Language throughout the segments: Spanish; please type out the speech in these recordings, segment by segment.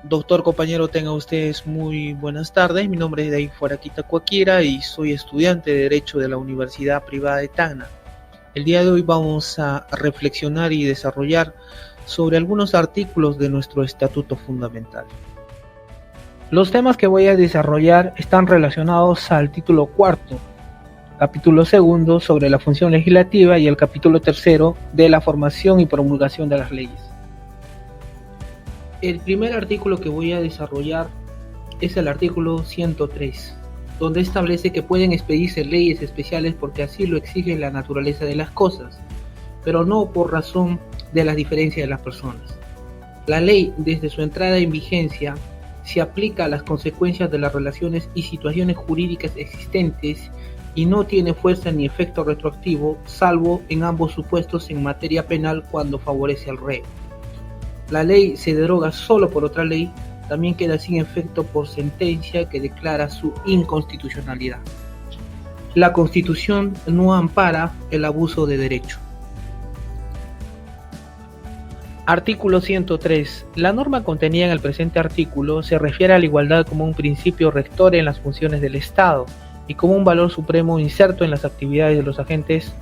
Doctor compañero, tengan ustedes muy buenas tardes. Mi nombre es David Fuaraquita Cuaquira y soy estudiante de Derecho de la Universidad Privada de Tacna. El día de hoy vamos a reflexionar y desarrollar sobre algunos artículos de nuestro Estatuto Fundamental. Los temas que voy a desarrollar están relacionados al título cuarto, capítulo segundo sobre la función legislativa y el capítulo tercero de la formación y promulgación de las leyes. El primer artículo que voy a desarrollar es el artículo 103, donde establece que pueden expedirse leyes especiales porque así lo exige la naturaleza de las cosas, pero no por razón de las diferencias de las personas. La ley, desde su entrada en vigencia, se aplica a las consecuencias de las relaciones y situaciones jurídicas existentes y no tiene fuerza ni efecto retroactivo, salvo en ambos supuestos en materia penal cuando favorece al reo. La ley se deroga solo por otra ley, también queda sin efecto por sentencia que declara su inconstitucionalidad. La Constitución no ampara el abuso de derecho. Artículo 103. La norma contenida en el presente artículo se refiere a la igualdad como un principio rector en las funciones del Estado y como un valor supremo inserto en las actividades de los agentes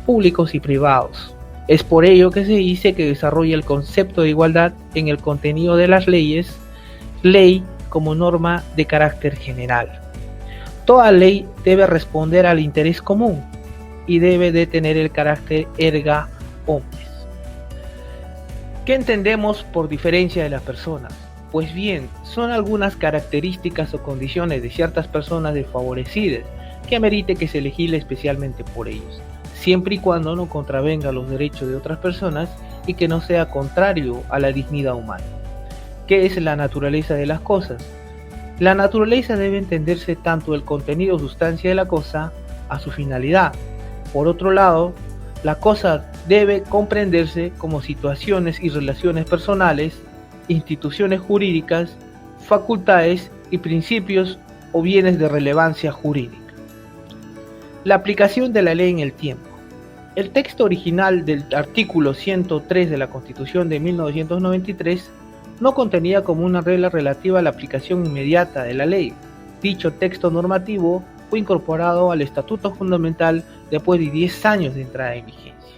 públicos y privados. Es por ello que se dice que desarrolla el concepto de igualdad en el contenido de las leyes, ley como norma de carácter general. Toda ley debe responder al interés común y debe de tener el carácter erga omnes. ¿Qué entendemos por diferencia de las personas? Pues bien, son algunas características o condiciones de ciertas personas desfavorecidas que amerite que se legisle especialmente por ellos, siempre y cuando no contravenga los derechos de otras personas y que no sea contrario a la dignidad humana. ¿Qué es la naturaleza de las cosas? La naturaleza debe entenderse tanto el contenido o sustancia de la cosa a su finalidad. Por otro lado, la cosa debe comprenderse como situaciones y relaciones personales, instituciones jurídicas, facultades y principios o bienes de relevancia jurídica. La aplicación de la ley en el tiempo. El texto original del artículo 103 de la Constitución de 1993 no contenía como una regla relativa a la aplicación inmediata de la ley. Dicho texto normativo fue incorporado al Estatuto Fundamental después de 10 años de entrada en vigencia.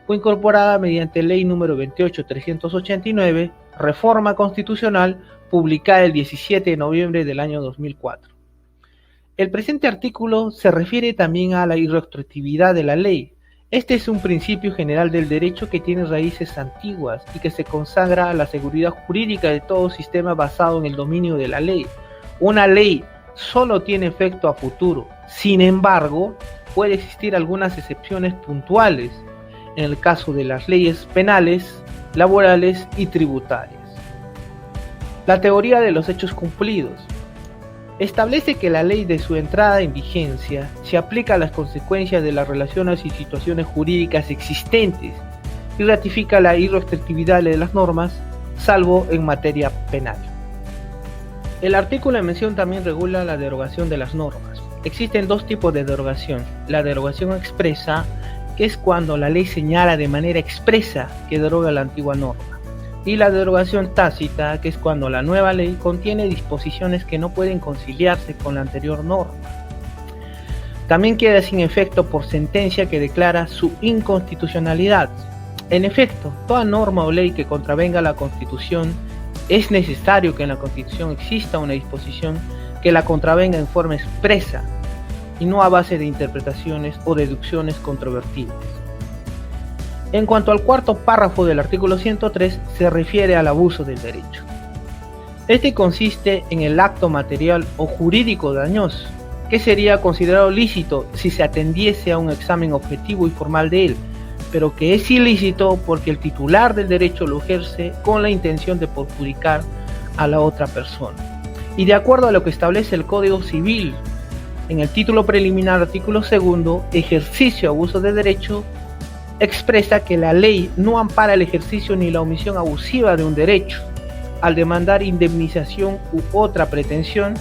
Fue incorporada mediante Ley número 28.389, Reforma Constitucional, publicada el 17 de noviembre del año 2004. El presente artículo se refiere también a la irretroactividad de la ley. Este es un principio general del derecho que tiene raíces antiguas y que se consagra a la seguridad jurídica de todo sistema basado en el dominio de la ley. Una ley solo tiene efecto a futuro. Sin embargo, puede existir algunas excepciones puntuales en el caso de las leyes penales, laborales y tributarias. La teoría de los hechos cumplidos. Establece que la ley de su entrada en vigencia se aplica a las consecuencias de las relaciones y situaciones jurídicas existentes y ratifica la irretroactividad de las normas, salvo en materia penal. El artículo en mención también regula la derogación de las normas. Existen dos tipos de derogación: la derogación expresa, que es cuando la ley señala de manera expresa que deroga la antigua norma, y la derogación tácita, que es cuando la nueva ley contiene disposiciones que no pueden conciliarse con la anterior norma. También queda sin efecto por sentencia que declara su inconstitucionalidad. En efecto, toda norma o ley que contravenga la Constitución, es necesario que en la Constitución exista una disposición que la contravenga en forma expresa y no a base de interpretaciones o deducciones controvertibles. En cuanto al cuarto párrafo del artículo 103, se refiere al abuso del derecho. Este consiste en el acto material o jurídico dañoso, que sería considerado lícito si se atendiese a un examen objetivo y formal de él, pero que es ilícito porque el titular del derecho lo ejerce con la intención de perjudicar a la otra persona. Y de acuerdo a lo que establece el Código Civil, en el título preliminar artículo segundo, ejercicio abuso de derecho, expresa que la ley no ampara el ejercicio ni la omisión abusiva de un derecho. Al demandar indemnización u otra pretensión,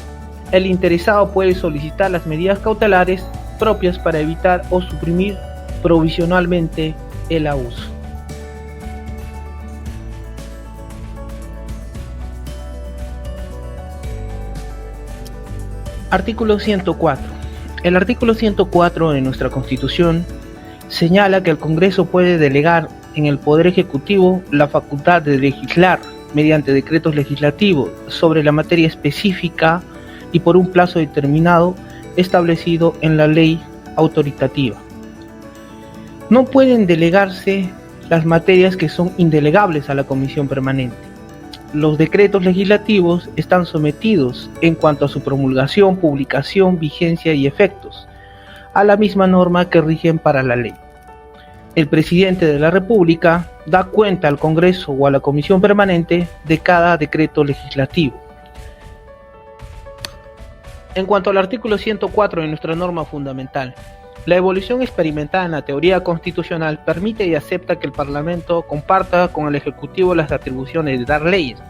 el interesado puede solicitar las medidas cautelares propias para evitar o suprimir provisionalmente el abuso. Artículo 104. El artículo 104 de nuestra Constitución señala que el Congreso puede delegar en el Poder Ejecutivo la facultad de legislar mediante decretos legislativos sobre la materia específica y por un plazo determinado establecido en la ley autoritativa. No pueden delegarse las materias que son indelegables a la Comisión Permanente. Los decretos legislativos están sometidos, en cuanto a su promulgación, publicación, vigencia y efectos, a la misma norma que rigen para la ley. El presidente de la República da cuenta al Congreso o a la Comisión Permanente de cada decreto legislativo. En cuanto al artículo 104 de nuestra norma fundamental, la evolución experimentada en la teoría constitucional permite y acepta que el Parlamento comparta con el Ejecutivo las atribuciones de dar leyes.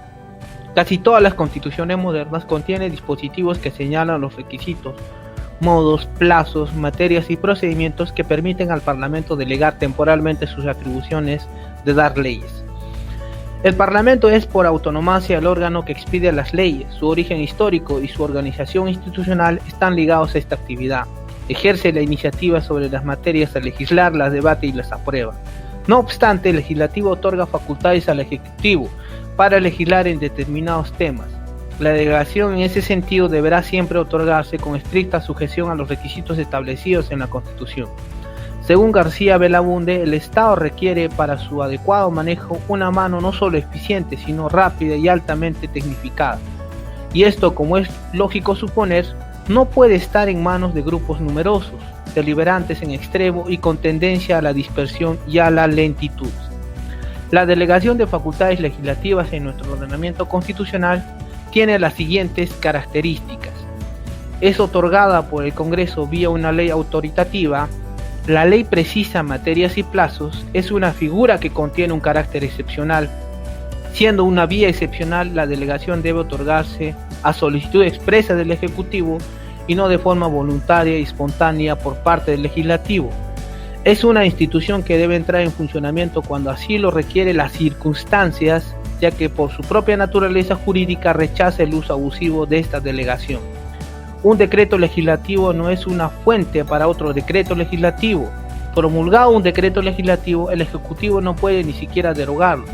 Casi todas las constituciones modernas contienen dispositivos que señalan los requisitos, modos, plazos, materias y procedimientos que permiten al Parlamento delegar temporalmente sus atribuciones de dar leyes. El Parlamento es por autonomía el órgano que expide las leyes. Su origen histórico y su organización institucional están ligados a esta actividad. Ejerce la iniciativa sobre las materias a legislar, las debate y las aprueba. No obstante, el legislativo otorga facultades al Ejecutivo para legislar en determinados temas. La delegación en ese sentido deberá siempre otorgarse con estricta sujeción a los requisitos establecidos en la Constitución. Según García Belaunde, el Estado requiere para su adecuado manejo una mano no solo eficiente, sino rápida y altamente tecnificada. Y esto, como es lógico suponer, no puede estar en manos de grupos numerosos, deliberantes en extremo y con tendencia a la dispersión y a la lentitud. La delegación de facultades legislativas en nuestro ordenamiento constitucional tiene las siguientes características. Es otorgada por el Congreso vía una ley autoritativa. La ley precisa materias y plazos. Es una figura que contiene un carácter excepcional. Siendo una vía excepcional, la delegación debe otorgarse a solicitud expresa del Ejecutivo y no de forma voluntaria y espontánea por parte del Legislativo. Es una institución que debe entrar en funcionamiento cuando así lo requiere las circunstancias, ya que por su propia naturaleza jurídica rechaza el uso abusivo de esta delegación. Un decreto legislativo no es una fuente para otro decreto legislativo. Promulgado un decreto legislativo, el Ejecutivo no puede ni siquiera derogarlo,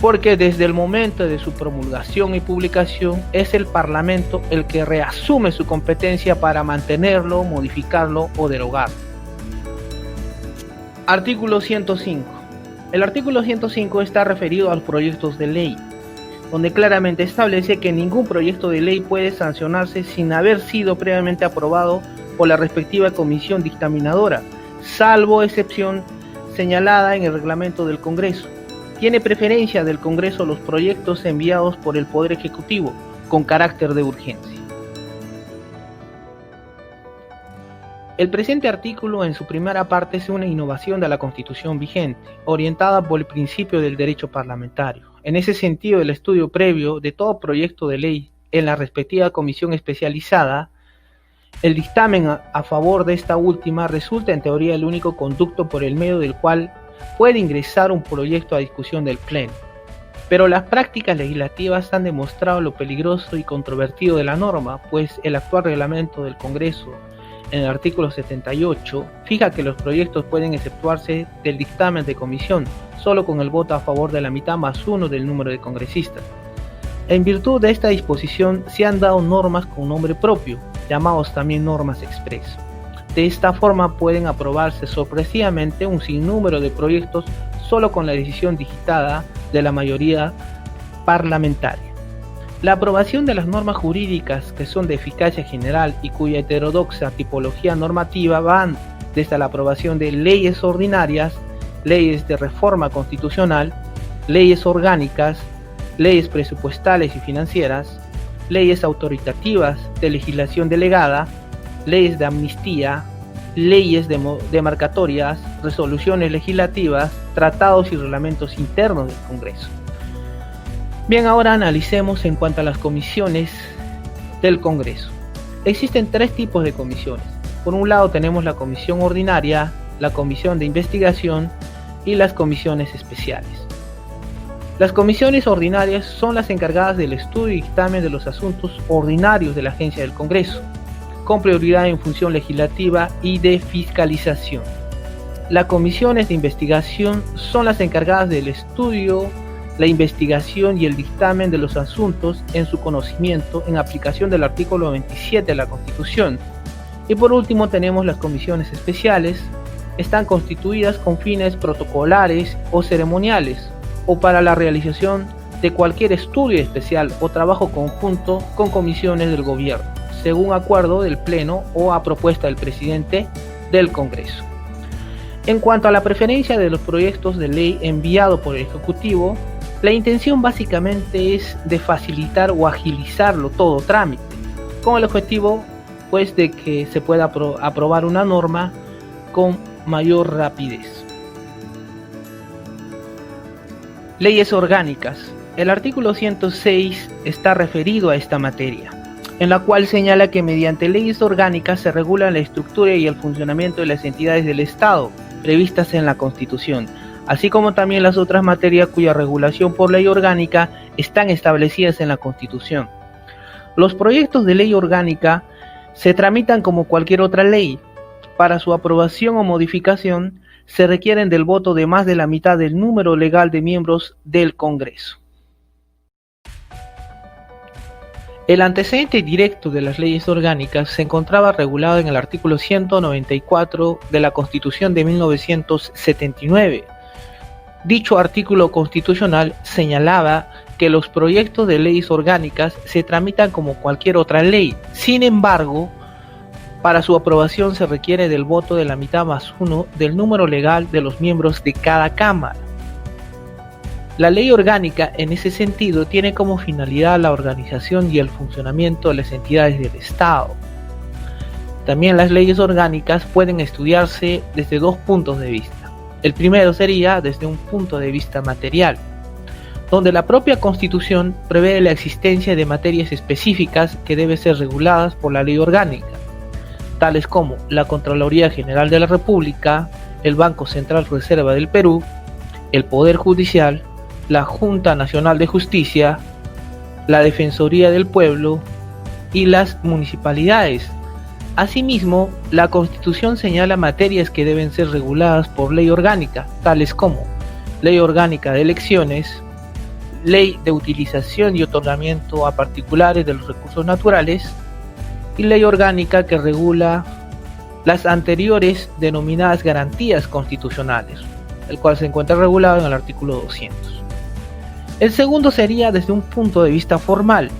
porque desde el momento de su promulgación y publicación es el Parlamento el que reasume su competencia para mantenerlo, modificarlo o derogarlo. Artículo 105. El artículo 105 está referido a los proyectos de ley, donde claramente establece que ningún proyecto de ley puede sancionarse sin haber sido previamente aprobado por la respectiva comisión dictaminadora, salvo excepción señalada en el reglamento del Congreso. Tiene preferencia del Congreso los proyectos enviados por el Poder Ejecutivo con carácter de urgencia. El presente artículo en su primera parte es una innovación de la Constitución vigente, orientada por el principio del derecho parlamentario. En ese sentido, el estudio previo de todo proyecto de ley en la respectiva comisión especializada, el dictamen a favor de esta última resulta en teoría el único conducto por el medio del cual puede ingresar un proyecto a discusión del Pleno. Pero las prácticas legislativas han demostrado lo peligroso y controvertido de la norma, pues el actual reglamento del Congreso, en el artículo 78, fija que los proyectos pueden exceptuarse del dictamen de comisión, solo con el voto a favor de la mitad más uno del número de congresistas. En virtud de esta disposición se han dado normas con nombre propio, llamados también normas expreso. De esta forma pueden aprobarse sorpresivamente un sinnúmero de proyectos solo con la decisión digitada de la mayoría parlamentaria. La aprobación de las normas jurídicas que son de eficacia general y cuya heterodoxa tipología normativa van desde la aprobación de leyes ordinarias, leyes de reforma constitucional, leyes orgánicas, leyes presupuestales y financieras, leyes autoritativas de legislación delegada, leyes de amnistía, leyes demarcatorias, resoluciones legislativas, tratados y reglamentos internos del Congreso. Bien, ahora analicemos en cuanto a las comisiones del Congreso. Existen tres tipos de comisiones. Por un lado tenemos la comisión ordinaria, la comisión de investigación y las comisiones especiales. Las comisiones ordinarias son las encargadas del estudio y dictamen de los asuntos ordinarios de la agencia del Congreso, con prioridad en función legislativa y de fiscalización. Las comisiones de investigación son las encargadas del estudio, la investigación y el dictamen de los asuntos en su conocimiento en aplicación del artículo 27 de la Constitución. Y por último tenemos las comisiones especiales. Están constituidas con fines protocolares o ceremoniales o para la realización de cualquier estudio especial o trabajo conjunto con comisiones del gobierno, según acuerdo del Pleno o a propuesta del presidente del Congreso. En cuanto a la preferencia de los proyectos de ley enviados por el Ejecutivo, la intención básicamente es de facilitar o agilizarlo todo trámite, con el objetivo pues de que se pueda aprobar una norma con mayor rapidez. Leyes orgánicas. El artículo 106 está referido a esta materia, en la cual señala que mediante leyes orgánicas se regula la estructura y el funcionamiento de las entidades del Estado previstas en la Constitución, así como también las otras materias cuya regulación por ley orgánica están establecidas en la Constitución. Los proyectos de ley orgánica se tramitan como cualquier otra ley. Para su aprobación o modificación se requieren del voto de más de la mitad del número legal de miembros del Congreso. El antecedente directo de las leyes orgánicas se encontraba regulado en el artículo 194 de la Constitución de 1979. Dicho artículo constitucional señalaba que los proyectos de leyes orgánicas se tramitan como cualquier otra ley. Sin embargo, para su aprobación se requiere del voto de la mitad más uno del número legal de los miembros de cada Cámara. La ley orgánica, en ese sentido, tiene como finalidad la organización y el funcionamiento de las entidades del Estado. También las leyes orgánicas pueden estudiarse desde dos puntos de vista. El primero sería desde un punto de vista material, donde la propia Constitución prevé la existencia de materias específicas que deben ser reguladas por la ley orgánica, tales como la Contraloría General de la República, el Banco Central Reserva del Perú, el Poder Judicial, la Junta Nacional de Justicia, la Defensoría del Pueblo y las municipalidades. Asimismo, la Constitución señala materias que deben ser reguladas por ley orgánica, tales como Ley Orgánica de Elecciones, Ley de Utilización y Otorgamiento a particulares de los recursos naturales y Ley Orgánica que regula las anteriores denominadas garantías constitucionales, el cual se encuentra regulado en el artículo 200. El segundo sería desde un punto de vista formal,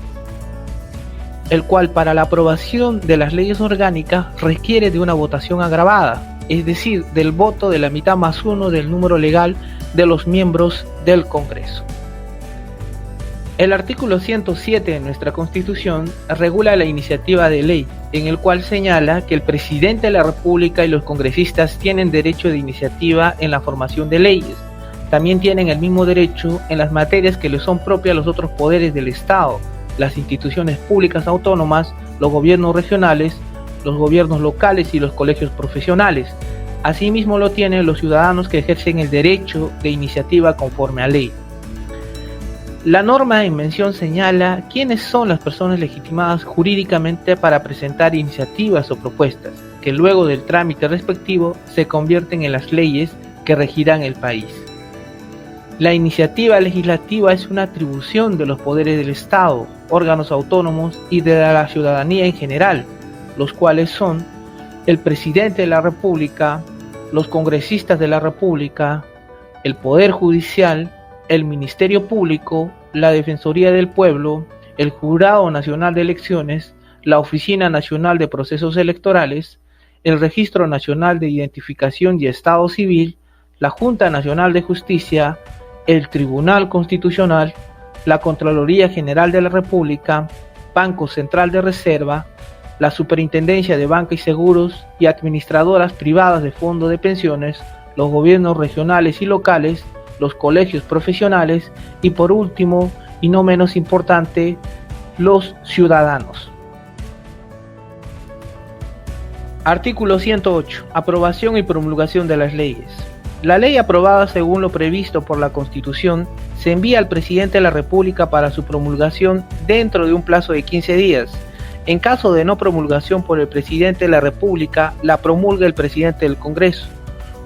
el cual para la aprobación de las leyes orgánicas requiere de una votación agravada, es decir, del voto de la mitad más uno del número legal de los miembros del Congreso. El artículo 107 de nuestra Constitución regula la iniciativa de ley, en el cual señala que el presidente de la República y los congresistas tienen derecho de iniciativa en la formación de leyes. También tienen el mismo derecho en las materias que les son propias a los otros poderes del Estado, las instituciones públicas autónomas, los gobiernos regionales, los gobiernos locales y los colegios profesionales. Asimismo lo tienen los ciudadanos que ejercen el derecho de iniciativa conforme a ley. La norma en mención señala quiénes son las personas legitimadas jurídicamente para presentar iniciativas o propuestas, que luego del trámite respectivo se convierten en las leyes que regirán el país. La iniciativa legislativa es una atribución de los poderes del Estado, órganos autónomos y de la ciudadanía en general, los cuales son el presidente de la República, los congresistas de la República, el Poder Judicial, el Ministerio Público, la Defensoría del Pueblo, el Jurado Nacional de Elecciones, la Oficina Nacional de Procesos Electorales, el Registro Nacional de Identificación y Estado Civil, la Junta Nacional de Justicia, el Tribunal Constitucional, la Contraloría General de la República, Banco Central de Reserva, la Superintendencia de Banca y Seguros y administradoras privadas de fondos de pensiones, los gobiernos regionales y locales, los colegios profesionales y por último, y no menos importante, los ciudadanos. Artículo 108. Aprobación y promulgación de las leyes. La ley aprobada según lo previsto por la Constitución se envía al presidente de la República para su promulgación dentro de un plazo de 15 días. En caso de no promulgación por el presidente de la República, la promulga el presidente del Congreso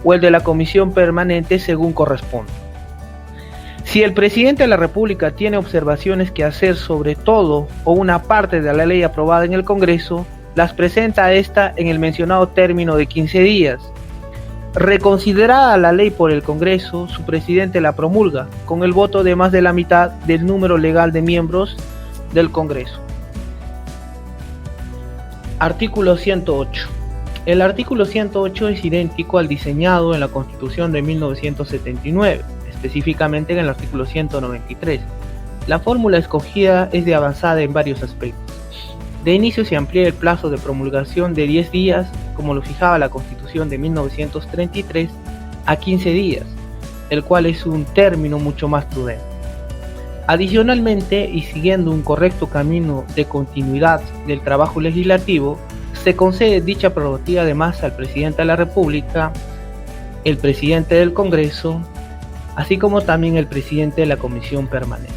o el de la Comisión Permanente según corresponda. Si el presidente de la República tiene observaciones que hacer sobre todo o una parte de la ley aprobada en el Congreso, las presenta a esta en el mencionado término de 15 días. Reconsiderada la ley por el Congreso, su presidente la promulga con el voto de más de la mitad del número legal de miembros del Congreso. Artículo 108. El artículo 108 es idéntico al diseñado en la Constitución de 1979, específicamente en el artículo 193. La fórmula escogida es de avanzada en varios aspectos. De inicio se amplía el plazo de promulgación de 10 días, como lo fijaba la Constitución de 1933, a 15 días, el cual es un término mucho más prudente. Adicionalmente, y siguiendo un correcto camino de continuidad del trabajo legislativo, se concede dicha prerrogativa además al presidente de la República, el presidente del Congreso, así como también el presidente de la Comisión Permanente.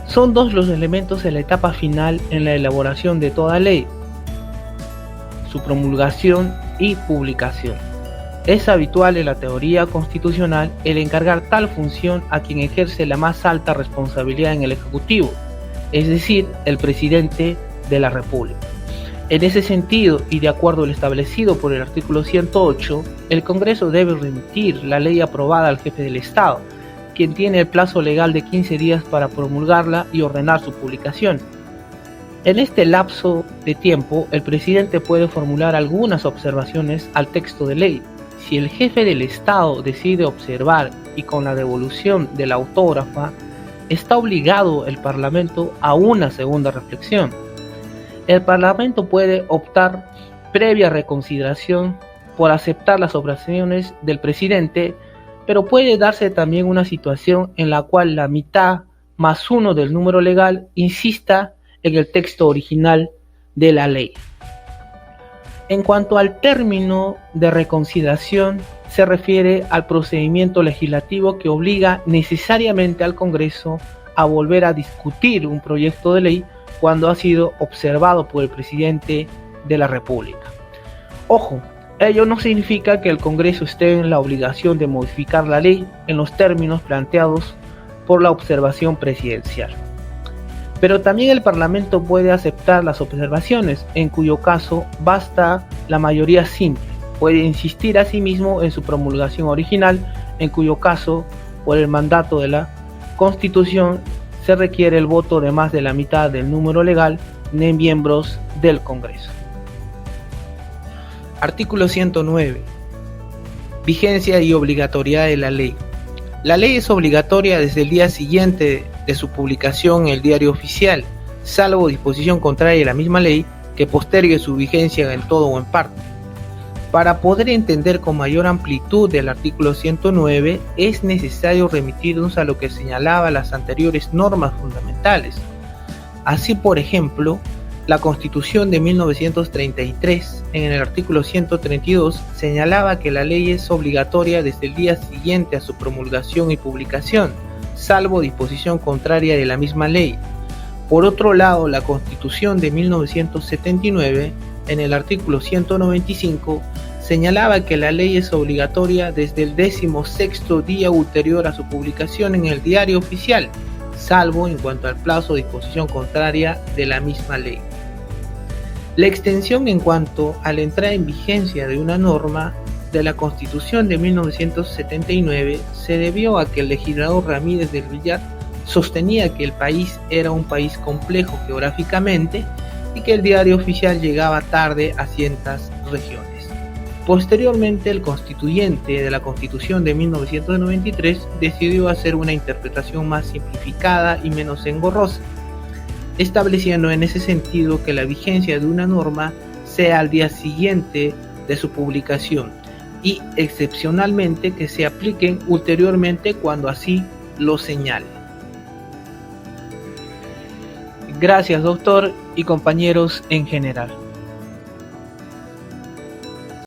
Son dos los elementos en la etapa final en la elaboración de toda ley: su promulgación y publicación. Es habitual en la teoría constitucional el encargar tal función a quien ejerce la más alta responsabilidad en el Ejecutivo, es decir, el presidente de la República. En ese sentido, y de acuerdo al establecido por el artículo 108, el Congreso debe remitir la ley aprobada al jefe del Estado, quien tiene el plazo legal de 15 días para promulgarla y ordenar su publicación. En este lapso de tiempo, el presidente puede formular algunas observaciones al texto de ley. Si el jefe del Estado decide observar y con la devolución de la autógrafa, está obligado el Parlamento a una segunda reflexión. El Parlamento puede optar, previa reconsideración, por aceptar las observaciones del presidente, pero puede darse también una situación en la cual la mitad más uno del número legal insista en el texto original de la ley. En cuanto al término de reconsideración, se refiere al procedimiento legislativo que obliga necesariamente al Congreso a volver a discutir un proyecto de ley cuando ha sido observado por el presidente de la República. Ojo, ello no significa que el Congreso esté en la obligación de modificar la ley en los términos planteados por la observación presidencial. Pero también el Parlamento puede aceptar las observaciones, en cuyo caso basta la mayoría simple. Puede insistir asimismo en su promulgación original, en cuyo caso, por el mandato de la Constitución, se requiere el voto de más de la mitad del número legal de miembros del Congreso. Artículo 109. Vigencia y obligatoriedad de la ley. La ley es obligatoria desde el día siguiente de su publicación en el Diario Oficial, salvo disposición contraria a la misma ley que postergue su vigencia en todo o en parte. Para poder entender con mayor amplitud el artículo 109, es necesario remitirnos a lo que señalaba las anteriores normas fundamentales. Así, por ejemplo, la Constitución de 1933, en el artículo 132, señalaba que la ley es obligatoria desde el día siguiente a su promulgación y publicación, salvo disposición contraria de la misma ley. Por otro lado, la Constitución de 1979, en el artículo 195, señalaba que la ley es obligatoria desde el 16º día ulterior a su publicación en el Diario Oficial, salvo en cuanto al plazo de disposición contraria de la misma ley. La extensión en cuanto a la entrada en vigencia de una norma de la Constitución de 1979 se debió a que el legislador Ramírez del Villar sostenía que el país era un país complejo geográficamente y que el Diario Oficial llegaba tarde a ciertas regiones. Posteriormente, el constituyente de la Constitución de 1993 decidió hacer una interpretación más simplificada y menos engorrosa, estableciendo en ese sentido que la vigencia de una norma sea al día siguiente de su publicación y, excepcionalmente, que se apliquen ulteriormente cuando así lo señale. Gracias, doctor y compañeros en general.